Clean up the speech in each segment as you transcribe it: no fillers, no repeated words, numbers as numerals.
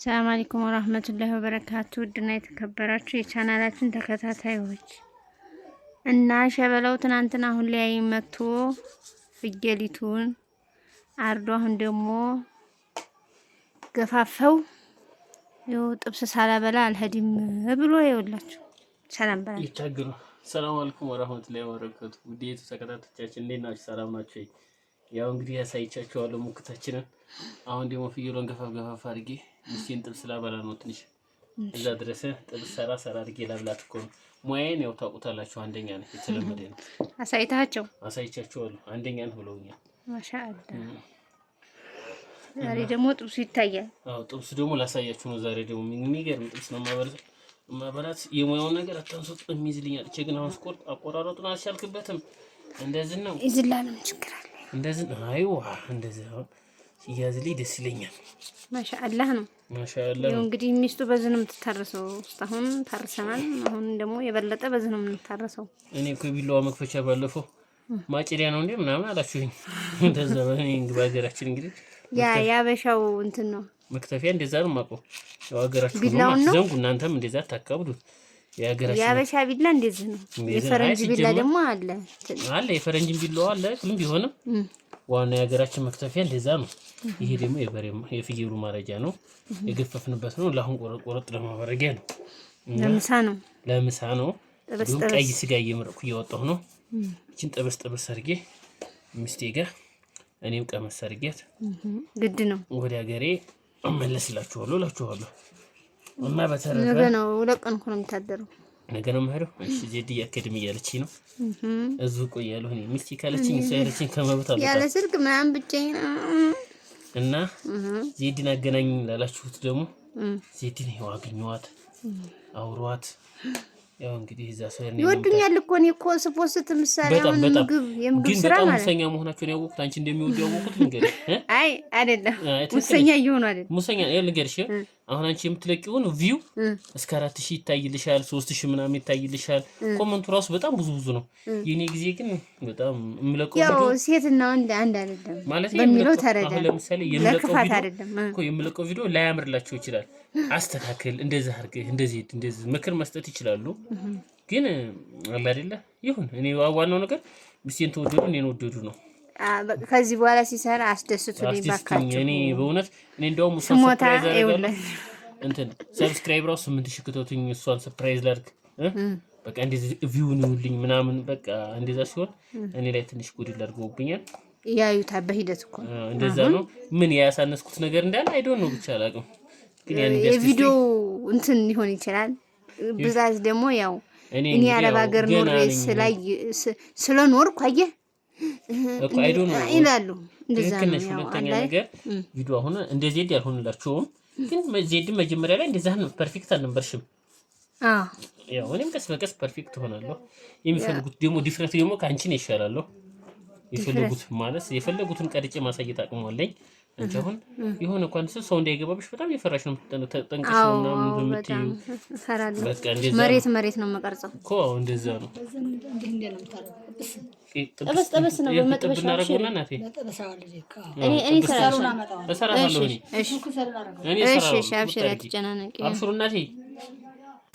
ሰላም አለይኩም ወራህመቱላሂ ወበረካቱ። ውድና የተከበራችሁ የቻናላችን ተከታታዮች እና ሸበላው ትናንትና አሁን ላይ መጥቶ ፍየሊቱን አርዶ አሁን ደግሞ ገፋፈው ይው ጥብስ ሳላበላ አልሄድም ብሎ ይውላችሁ ሰላም በላ ይቻገሩ። ሰላም አለይኩም ወራህመቱላሂ ወበረካቱ። ውዴቱ ተከታታዮቻችን እንዴት ናችሁ? ሰላም ናችሁ? ያው እንግዲህ ያሳይቻችኋለሁ ሙክታችንን። አሁን ደግሞ ፍየሉን ገፋፍ አድርጌ ምስኪን ጥብስ ላበላ ነው። ትንሽ እዛ ድረስ ጥብስ ሰራ አድርጌ ላብላት እኮ ነው። ሙያዬን ያው ታውቁታላችሁ። አንደኛ ነው፣ የተለመደ ነው። አሳይቻችኋለሁ። አንደኛ ነው ብለውኛል። ማሻአላህ። ዛሬ ደግሞ ጥብሱ ይታያል። አዎ ጥብሱ ደግሞ ላሳያችሁ ነው። ዛሬ ደግሞ የሚገርም ጥብስ ነው ማበላት። የሙያውን ነገር አታንሱት። የሚይዝልኛል እቺ ግን አሁን ስቆርጥ አቆራረጡን አልቻልክበትም። እንደዚህ ነው ይዝላልም ችግር አለ። እንደዚህ አይዋ እንደዚህ አሁን ሲያዝልኝ ደስ ይለኛል። ማሻአላህ ነው። ማሻአላህ ነው። እንግዲህ ሚስቱ በዚህ ነው የምትታረሰው። እስካሁን ታርሰናል። አሁን ደግሞ የበለጠ በዚህ ነው የምትታረሰው። እኔ እኮ ቢላዋ መክፈቻ ባለፈው ማጭሪያ ነው እንዴ ምናምን አላችሁኝ። እንደዛ በሀገራችን እንግዲህ ያበሻው እንትን ነው መክተፊያ እንደዛ ነው የማውቀው። ያው ሀገራችን ነው ዘንጉ። እናንተም እንደዛ ታካብዱት። ያበሻ ቢላ እንደዚህ ነው። የፈረንጅ ቢላ ደግሞ አለ። የፈረንጅ ቢላዋ አለ። ግን ቢሆንም ዋና የሀገራችን መክተፊያ እንደዛ ነው። ይሄ ደግሞ የፍየሉ ማረጃ ነው። የገፈፍንበት ነው። ለአሁን ቆረጥ ለማበረጊያ ነው። ለምሳ ነው። ቀይ ስጋ እየመረኩ እያወጣሁ ነው። እቺን ጥብስ አድርጌ ሚስቴ ጋር እኔም ቀመስ አድርጌት ግድ ነው ወደ ሀገሬ እመለስላችኋለሁ። እና በተረፈ ነገ ነው ለቀን እኮ ነው የምታደረው። ነገ ነው የምሄደው። እሺ ዜድ ያከድም እያለችኝ ነው። እዚሁ ቆያለሁ። እኔ ሚስቴ ካለችኝ ሳይለችኝ ከመብት አልወጣም። ያለ ስልክ ምናምን ብቻዬን እና ዜድን አገናኝ ላላችሁት ደግሞ ዜድን ይኸው አገኘኋት። አውሯት ያው እንግዲህ እዛ ሰው ይወዱኛል እኮ እኔ እኮ ስፖስት ምሳሌ አሁን የምግብ ስራ ማለት ሙሰኛ መሆናቸውን ያወቁት አንቺ እንደሚወዱ ያወቁት ልንገርሽ። አይ አይደለም ሙሰኛ እየሆኑ አይደለም። ሙሰኛ ልንገርሽ። አሁን አንቺ የምትለቂውን ቪው እስከ 4000 ይታይልሻል፣ 3000 ምናምን ይታይልሻል። ኮመንቱ ራሱ በጣም ብዙ ነው። የኔ ጊዜ ግን በጣም የምለቀው ያው ሴትና ወንድ አንድ አይደለም ማለት በሚለው ተረዳ። ለምሳሌ የምለቀው ቪዲዮ ላያምርላቸው ይችላል። አስተካክል፣ እንደዛ አድርገህ እንደዚህ ምክር መስጠት ይችላሉ። ግን አለ አይደለ ይሁን። እኔ ዋናው ነገር ሚስቴን ተወደዱ እኔን ወደዱ ነው። ከዚህ በኋላ ሲሰራ አስደስቱልኝ ባካችሁ። እኔ በእውነት እንደውም ሰብስክራይብ አደረጋለሁ እንትን ሰብስክራይብ ራሱ 8000 ከተቱኝ እሷን ሰርፕራይዝ ላድርግ በቃ እንደዚህ ቪው ነውልኝ ምናምን በቃ እንደዛ ሲሆን እኔ ላይ ትንሽ ጉድል አድርገውብኛል። ያዩታ በሂደት እኮ እንደዛ ነው። ምን ያሳነስኩት ነገር እንዳለ አይዶን ነው ብቻ አላውቅም። ግን ያን የቪዲዮ እንትን ሊሆን ይችላል። ብዛት ደግሞ ያው እኔ አረብ ሀገር ኖሬ ስለኖርኩ አየህ እኮ አይዶን ነው ይላሉ። እንደዛ ነው። ሁለተኛ ነገር ቪዲዮ አሁን እንደ ዜድ ያልሆንላችሁም ግን ዜድ መጀመሪያ ላይ እንደዛ ነው ፐርፌክት አልነበርሽም። ያው እኔም ቀስ በቀስ ፐርፌክት ሆናለሁ። የሚፈልጉት ደግሞ ዲፍረንት ደግሞ ካንቺ ነው ይሻላል። ይፈልጉት ማለት የፈለጉትን ቀርጬ ማሳየት አቅሟለኝ። አንቺ አሁን የሆነ እንኳን ሰው እንዳይገባብሽ በጣም የፈራሽ ነው። ተጠንቀሽ ነው ምናምን በምትዩ በቃ እንደዛ መሬት ነው መቀርጸው እኮ እንደዛ ነው። ጠበስ ነው በመጥበሻ እናረጋውና ናቴ እኔ እሰራለሁ። እሺ አብሽር አትጨናነቂ። አብሽሩ እናቴ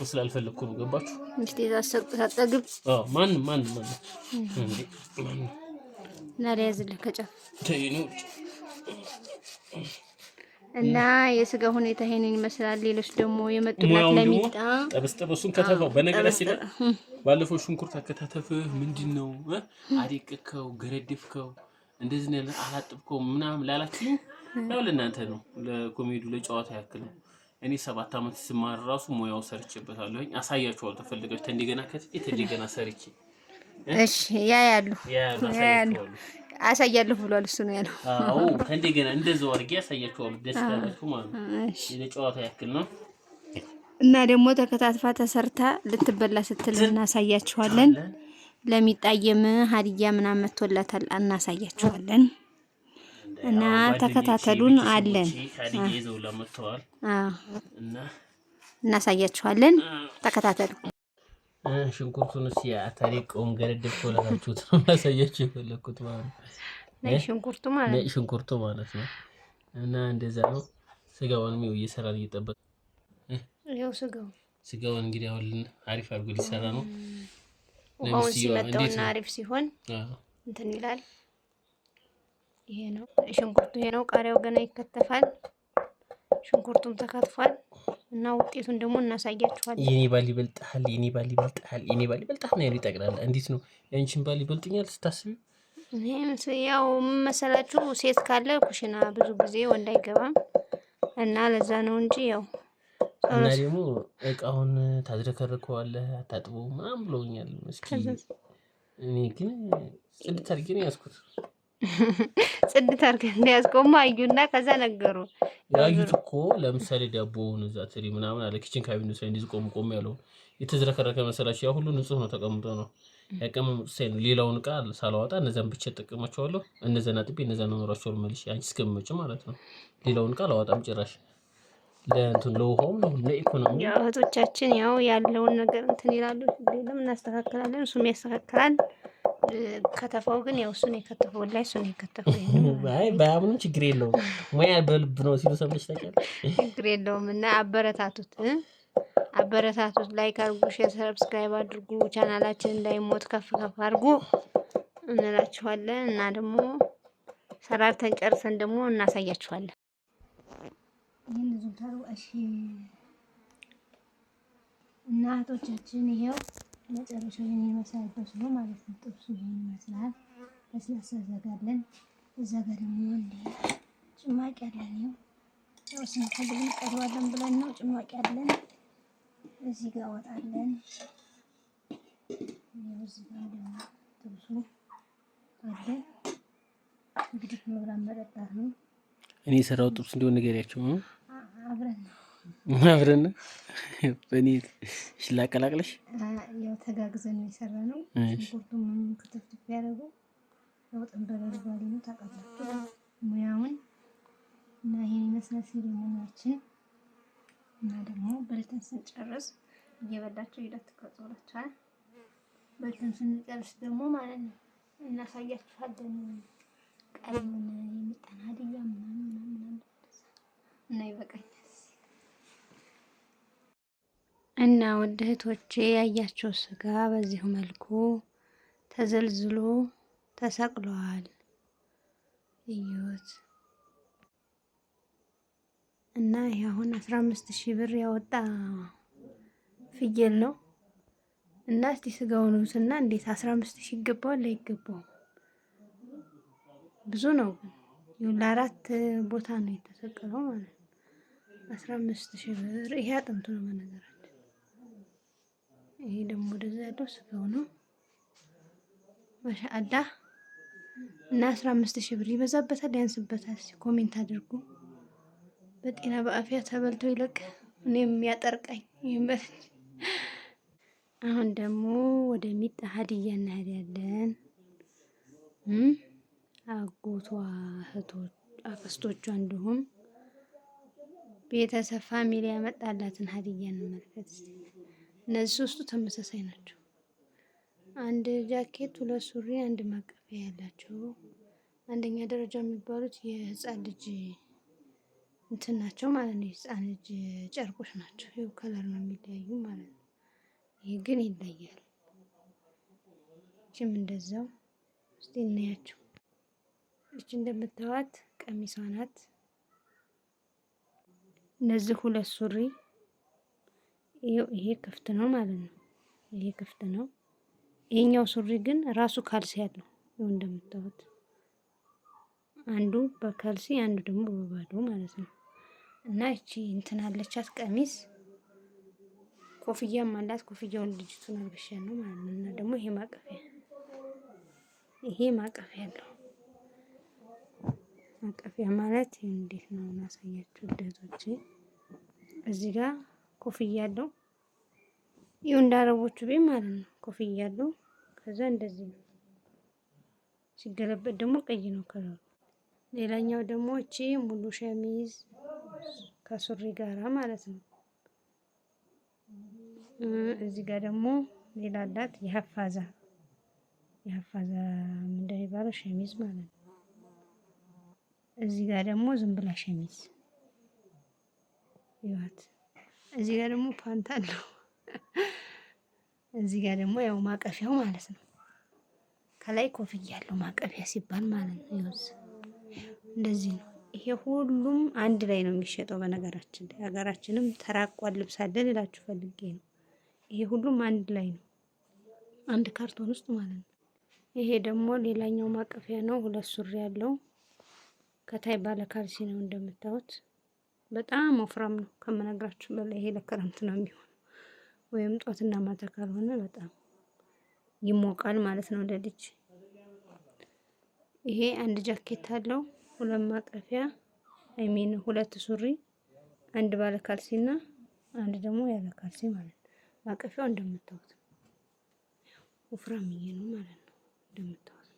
ስላልፈለኩ ነው። ገባችሁ? እስቲ ታጠግብ ማን እንዴ እና ያዝልህ ከጫፍ እና የስጋ ሁኔታ ይሄንን ይመስላል። ሌሎች ደግሞ የመጡላት ለሚጣ ጠብስጠብሱን ከተፈው በነገራችን ላይ ባለፈው ሽንኩርት አከታተፍህ ምንድነው አሪቅከው ገረድፍከው እንደዚህ ነው አላጥብከው ምናምን ላላችሁ ያው ለእናንተ ነው፣ ለኮሜዲ ለጨዋታ ያክል ነው። እኔ 7 አመት ስማር ራሱ ሙያው ሰርቼበታለሁ። አሳያችኋለሁ ተፈልጋችሁ እንደገና እንደገና ሰርቼ እሺ ያያሉ አሳያለሁ ብሏል። እሱ ነው ያለው። አዎ እንደገና እንደዛው አድርጌ አሳያችኋለሁ። ደስ ካላችሁ ማለት ነው። ለጨዋታ ያክል ነው። እና ደግሞ ተከታትፋ ተሰርታ ልትበላ ስትል እናሳያችኋለን። ለሚጣየም ሀዲያ ምናምን መጥቶላታል እናሳያችኋለን። እና ተከታተሉን አለን። ሀዲያ ይዘው ለመጥተዋል እና እናሳያችኋለን። ተከታተሉ። ሽንኩርቱን ሲያታሪቀውም ገረድፍ ተወላችሁት ነው ማሳያችሁ የፈለኩት ማለት ነው። ሽንኩርቱ ማለት ነው እና እንደዛ ነው። ስጋውንም እየሰራን እየጠበቅ ይኸው ስጋውን እንግዲህ አሁን አሪፍ አድርጎ ሊሰራ ነው። ውሃውን ሲመጣውና አሪፍ ሲሆን እንትን ይላል። ይሄ ነው ሽንኩርቱ፣ ይሄ ነው ቃሪያው ገና ይከተፋል። ሽንኩርቱም ተከትፏል እና ውጤቱን ደግሞ እናሳያችኋለን። የኔ ባል ይበልጣል፣ የኔ ባል ይበልጣል፣ የኔ ባል ይበልጣል ነው ይጠቅላል። እንዴት ነው ያንቺን ባል ይበልጥኛል ስታስቢ? ያው መሰላችሁ ሴት ካለ ኩሽና ብዙ ጊዜ ወንድ አይገባም እና ለዛ ነው እንጂ ያው እና ደግሞ እቃውን ታዝረከርከዋለህ አታጥቦ ምናምን ብለውኛል። እስኪ እኔ ግን ጽድት አድርጌ ነው ያዝኩት። ጽድት አድርገህ እንደያዝከውማ አዩና ከዛ ነገሩ ያዩት እኮ ለምሳሌ ዳቦውን እዛ ትሪ ምናምን አለ ኪችን ካቢኔት ላይ እንደዚህ ቆም ያለው የተዝረከረከ መሰላችሁ? ያ ሁሉ ንጹህ ነው ተቀምጦ ነው ያቀመጡት ሳይሆን ሌላውን እቃ ሳላወጣ እነዛን ብቻ ተጠቅማቸዋለሁ። እነዛን አጥቤ እነዛን አኖራቸዋለሁ መልሼ አንቺ እስከምመጪ ማለት ነው። ሌላውን እቃ አላወጣም ጭራሽ። ለእንትን ለውሃውም ነው ለኢኮኖሚ ያው እህቶቻችን ያው ያለውን ነገር እንትን ይላሉ። ሁሌም እናስተካክላለን፣ እሱም ያስተካክላል። ከተፋው ግን ያው እሱን የከተፈው ላይ እሱን የከተፈው አይ ባያምኑም ችግር የለውም ሙያ በልብ ነው ሲሉ ሰምተሽ ታውቂያለሽ? ችግር የለውም እና አበረታቱት። ላይክ አድርጉ፣ ሼር፣ ሰብስክራይብ አድርጉ። ቻናላችን እንዳይሞት ከፍ አድርጉ እንላችኋለን እና ደግሞ ሰራርተን ጨርሰን ደግሞ እናሳያችኋለን። ይሄን ዙታሩ እሺ እና እህቶቻችን ይሄው መጨረሻው ይሄን ይመስላል ነው ማለት ነው። ጥብሱ ይሄን ይመስላል። ለስላሳ ዘጋለን። እዛ ጋር ደግሞ እንደ ጭማቂ አለን። ያው ስንፈልግ እንቀርባለን ብለን ነው ጭማቂ አለን። እዚህ ጋር ወጣለን። ያው እዚህ ጋር ደግሞ ጥብሱ አለ። እንግዲህ መብራት መጠጣት ነው። እኔ የሰራው ጥብስ እንደሆነ ንገሪያቸው ነው። አብረን በእኔ ሽላቀላቅለሽ ያው ተጋግዘን ነው የሰራነው። ሽንኩርቱም ክትፍትፍ ያደረገው ያው ጠንበረር ባሊ ነው ታውቃላችሁ ሙያውን እና ይሄን ይመስላል ሲሪሞኒያችን። እና ደግሞ በልተን ስንጨርስ እየበላችሁ ሂደት ትቀርጾላችኋል። በልተን ስንጨርስ ደግሞ ማለት ነው እናሳያችኋለን። ቀልሙን የሚጣና ሀዲያ ምናምን እና ይበቃኛል። እና ውድ እህቶቼ ያያቸው ስጋ በዚሁ መልኩ ተዘልዝሎ ተሰቅሏል። እዩት። እና ይሄ አሁን 15,000 ብር ያወጣ ፍየል ነው። እና እስቲ ስጋውን እና እንዴት 15,000 ይገባዋል አይገባውም? ብዙ ነው ግን ይሁን ለአራት ቦታ ነው የተሰቀለው ማለት ነው። 15,000 ብር። ይሄ አጥንቱ ነው በነገራችን። ይሄ ደግሞ ወደዛ ያለው ስጋው ነው። ማሻአላህ። እና 15,000 ብር ይበዛበታል ያንስበታል? ኮሜንት አድርጉ። በጤና በአፍያ ተበልቶ ይለቅ እኔም ያጠርቀኝ ይመል። አሁን ደግሞ ወደ ሚጣ ሀዲያ እናሄዳለን። አጎቷ እህቶች አክስቶቿ እንዲሁም ቤተሰብ ፋሚሊ ያመጣላትን ሀዲያ እንመልከት። እነዚህ ሶስቱ ተመሳሳይ ናቸው። አንድ ጃኬት፣ 2 ሱሪ፣ 1 ማቀፊያ ያላቸው አንደኛ ደረጃ የሚባሉት የህፃን ልጅ እንትን ናቸው ማለት ነው። የህፃን ልጅ ጨርቆች ናቸው። ይኸው ከለር ነው የሚለያዩ ማለት ነው። ይሄ ግን ይለያል። እቺም እንደዛው። እስቲ እናያቸው። እቺ እንደምታዋት ቀሚሷ ናት። እነዚህ 2 ሱሪ። ይሄ ክፍት ነው ማለት ነው። ይሄ ክፍት ነው። ይሄኛው ሱሪ ግን ራሱ ካልሲ ያለው ነው እንደምታዩት። አንዱ በካልሲ አንዱ ደግሞ በባዶ ማለት ነው። እና እቺ እንትን አለቻት ቀሚስ፣ ኮፍያም አላት። ኮፍያውን ልጅቱን አልብሻት ነው ማለት ነው። እና ደግሞ ይሄ ማቀፊያ አለው። ማቀፊያ ማለት እንዴት ነው እናሳያችሁ እህቶቼ። እዚህ ጋር ኮፍያ አለው። ይኸው እንዳረቦቹ ቤት ማለት ነው። ኮፍያ አለው። ከዛ እንደዚህ ነው። ሲገለበጥ ደግሞ ቀይ ነው ከለሩ። ሌላኛው ደግሞ እቺ ሙሉ ሸሚዝ ከሱሪ ጋራ ማለት ነው። እዚህ ጋር ደግሞ ሌላ አላት የሐፋዛ ምንድነው የሚባለው ሸሚዝ ማለት ነው። እዚህ ጋር ደግሞ ዝም ብላ ሸሚዝ ይዋት እዚህ ጋር ደግሞ ፓንት አለው። እዚህ ጋር ደግሞ ያው ማቀፊያው ማለት ነው። ከላይ ኮፍያ ያለው ማቀፊያ ሲባል ማለት ነው። ይወዝ እንደዚህ ነው። ይሄ ሁሉም አንድ ላይ ነው የሚሸጠው። በነገራችን ላይ ሀገራችንም ተራቋል ልብስ አለን እላችሁ ፈልጌ ነው። ይሄ ሁሉም አንድ ላይ ነው፣ አንድ ካርቶን ውስጥ ማለት ነው። ይሄ ደግሞ ሌላኛው ማቀፊያ ነው። 2 ሱሪ ያለው ከታይ ባለ ካልሲ ነው እንደምታዩት። በጣም ወፍራም ነው ከምነግራችሁ በላይ። ይሄ ለክረምት ነው የሚሆነው፣ ወይም ጧትና ማታ ካልሆነ በጣም ይሞቃል ማለት ነው ለልጅ። ይሄ አንድ ጃኬት አለው፣ 2 ማቀፊያ አይሚን 2 ሱሪ፣ አንድ ባለ ካልሲና አንድ ደግሞ ያለ ካልሲ ማለት ነው። ማቀፊያው እንደምታዩት ወፍራምዬ ነው ማለት ነው እንደምታዩት።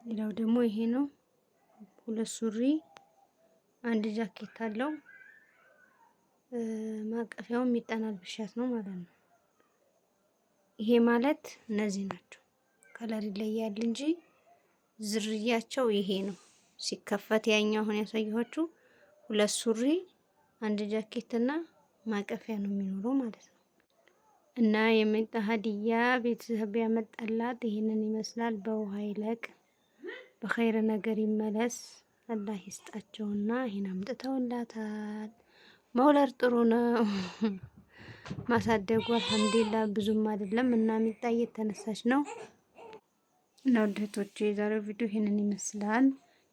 ሌላው ደግሞ ይሄ ነው፣ 2 ሱሪ አንድ ጃኬት አለው። ማቀፊያው የሚጠናል ብሻት ነው ማለት ነው። ይሄ ማለት እነዚህ ናቸው። ከለር ይለያል እንጂ ዝርያቸው ይሄ ነው። ሲከፈት ያኛው አሁን ያሳየኋችሁ 2 ሱሪ አንድ ጃኬት እና ማቀፊያ ነው የሚኖረው ማለት ነው። እና የመጣ ሀዲያ ቤተሰብ ያመጣላት ይሄንን ይመስላል። በውሃ ይለቅ በኸይር ነገር ይመለስ። አላህ ይስጣቸውና ይሄን አምጥተውላታል። መውለድ ጥሩ ነው። ማሳደጉ አልሐምዱሊላህ ብዙም አይደለም እና ሚጣ እየተነሳች ነው። እና ወደቶቼ የዛሬው ቪዲዮ ይሄንን ይመስላል።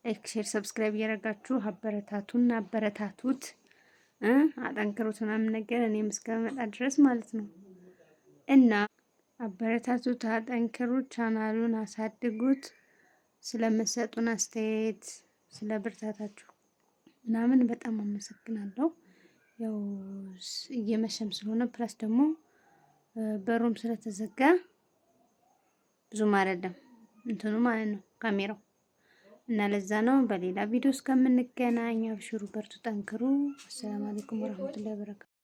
ላይክ፣ ሼር፣ ሰብስክራይብ እያደረጋችሁ አበረታቱት፣ አጠንክሩት ምናምን ነገር እኔም እስከመጣ ድረስ ማለት ነው። እና አበረታቱት፣ አጠንክሩት፣ ቻናሉን አሳድጉት። ስለምትሰጡን አስተያየት ስለ ብርታታችሁ ምናምን በጣም አመሰግናለሁ። ያው እየመሸም ስለሆነ ፕላስ ደግሞ በሩም ስለተዘጋ ብዙም አይደለም እንትኑ ማለት ነው ካሜራው እና ለዛ ነው። በሌላ ቪዲዮ እስከምንገናኝ አብሽሩ፣ በርቱ፣ ጠንክሩ። አሰላሙ አለይኩም ወራህመቱላሂ ወበረካቱ።